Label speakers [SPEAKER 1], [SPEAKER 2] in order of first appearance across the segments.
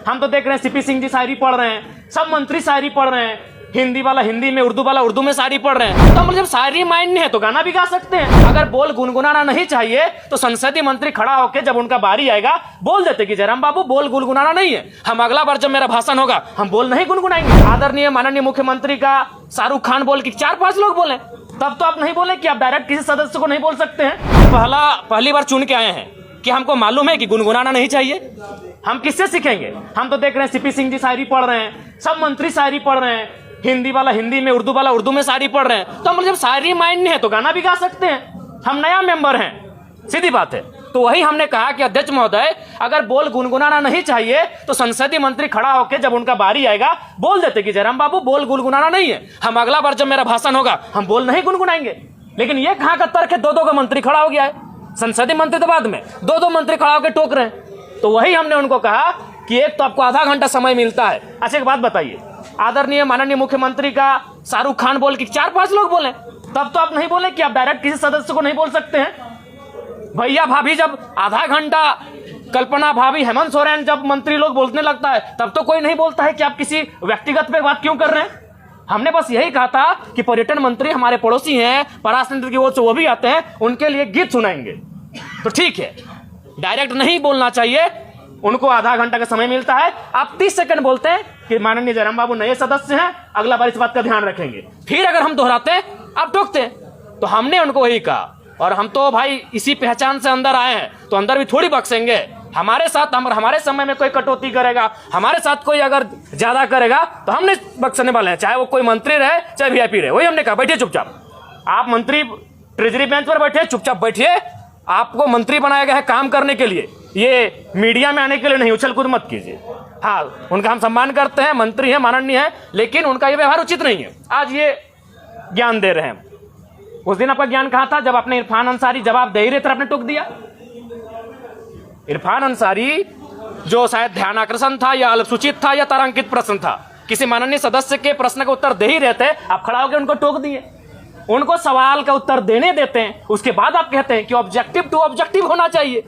[SPEAKER 1] हम तो देख रहे हैं सीपी सिंह जी शायरी पढ़ रहे हैं, सब मंत्री शायरी पढ़ रहे हैं, हिंदी वाला हिंदी में, उर्दू वाला उर्दू में शायरी पढ़ रहे हैं। तो हम जब शायरी माइंड है तो गाना भी गा सकते हैं। अगर बोल गुनगुनाना नहीं चाहिए तो संसदीय मंत्री खड़ा होकर जब उनका बारी आएगा बोल देते कि जयराम बाबू बोल गुनगुनाना नहीं है, हम अगला बार जब मेरा भाषण होगा हम बोल नहीं गुनगुनाएंगे। आदरणीय माननीय मुख्यमंत्री का शाहरुख खान बोल के 4-5 लोग बोले, तब तो आप नहीं बोले कि आप डायरेक्ट किसी सदस्य को नहीं बोल सकते हैं। पहली बार चुन के आए हैं कि हमको मालूम है कि गुनगुनाना नहीं चाहिए, हम किससे सीखेंगे। हम तो देख रहे हैं सीपी सिंह जी शायरी पढ़ रहे हैं, सब मंत्री शायरी पढ़ रहे हैं, हिंदी वाला हिंदी में, उर्दू वाला उर्दू में शायरी पढ़ रहे हैं। तो हम जब शायरी माइंड है तो गाना भी गा सकते हैं। हम नया मेंबर हैं, सीधी बात है। तो वही हमने कहा कि अध्यक्ष महोदय अगर बोल गुनगुनाना नहीं चाहिए तो संसदीय मंत्री खड़ा होकर जब उनका बारी आएगा बोल देते कि जयराम बाबू बोल गुनगुनाना नहीं है, हम अगला बार जब मेरा भाषण होगा हम बोल नहीं गुनगुनाएंगे। लेकिन ये कहाँ का तर्क है, 2-2 का मंत्री खड़ा हो गया है, संसदीय मंत्री तो बाद में 2-2 मंत्री खड़ा होकर टोक रहे हैं। तो वही हमने उनको कहा कि एक तो आपको आधा घंटा समय मिलता है। अच्छा एक बात बताइए, आदरणीय माननीय मुख्यमंत्री का शाहरुख खान बोल के 4-5 लोग बोले, तब तो आप नहीं बोले कि आप डायरेक्ट किसी सदस्य को नहीं बोल सकते हैं। भैया भाभी जब आधा घंटा, कल्पना भाभी, हेमंत सोरेन जब मंत्री लोग बोलने लगता है तब तो कोई नहीं बोलता है कि आप किसी व्यक्तिगत पे बात क्यों कर रहे हैं। हमने बस यही कहा था कि पर्यटन मंत्री हमारे पड़ोसी हैं, पराशर की ओर से वो भी आते हैं, उनके लिए गीत सुनाएंगे तो ठीक है, डायरेक्ट नहीं बोलना चाहिए। उनको आधा घंटा का समय मिलता है, आप 30 सेकंड बोलते हैं कि माननीय जयराम बाबू नए सदस्य हैं, अगला बार इस बात का ध्यान रखेंगे। फिर अगर हम दोहराते हैं आप टोकते हैं। तो हमने उनको वही कहा, और हम तो भाई इसी पहचान से अंदर आए हैं तो अंदर भी थोड़ी बख्शेंगे। हमारे साथ हमारे समय में कोई कटौती करेगा, हमारे साथ कोई अगर ज्यादा करेगा तो हमने बख्शने वाले हैं, चाहे वो कोई मंत्री रहे चाहे वीआईपी रहे। वही हमने कहा बैठिए चुपचाप, आप मंत्री ट्रेजरी बेंच पर बैठे चुपचाप बैठिए, आपको मंत्री बनाया गया है काम करने के लिए, ये मीडिया में आने के लिए नहीं, उछल कूद मत कीजिए। हाँ उनका हम सम्मान करते हैं, मंत्री है, माननीय है, लेकिन उनका ये व्यवहार उचित नहीं है। आज ये ज्ञान दे रहे हैं, उस दिन आपका ज्ञान कहाँ था जब आपने इरफान अंसारी जवाब दे ही रहे थे आपने टोक दिया। इरफान अंसारी जो शायद ध्यान आकर्षण था या अल्पसूचित था या तारांकित प्रश्न था, किसी माननीय सदस्य के प्रश्न का उत्तर दे ही रहे थे, आप खड़ा होकर उनको टोक दिए। उनको सवाल का उत्तर देने देते हैं, उसके बाद आप कहते हैं कि ऑब्जेक्टिव टू ऑब्जेक्टिव होना चाहिए,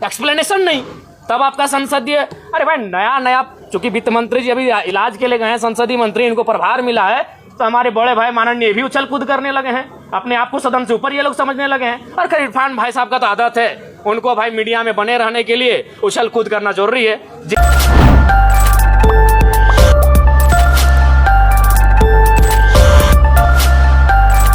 [SPEAKER 1] एक्सप्लेनेशन नहीं। तब आपका संसदीय, अरे भाई नया चूंकि वित्त मंत्री जी अभी इलाज के लिए गए हैं, संसदीय मंत्री, इनको प्रभार मिला है, तो हमारे बड़े भाई माननीय भी उछल कूद करने लगे हैं, अपने आप को सदन से ऊपर ये लोग समझने लगे हैं। और खैर इरफान भाई साहब का तो आदत है, उनको भाई मीडिया में बने रहने के लिए उछल कूद करना जरूरी है।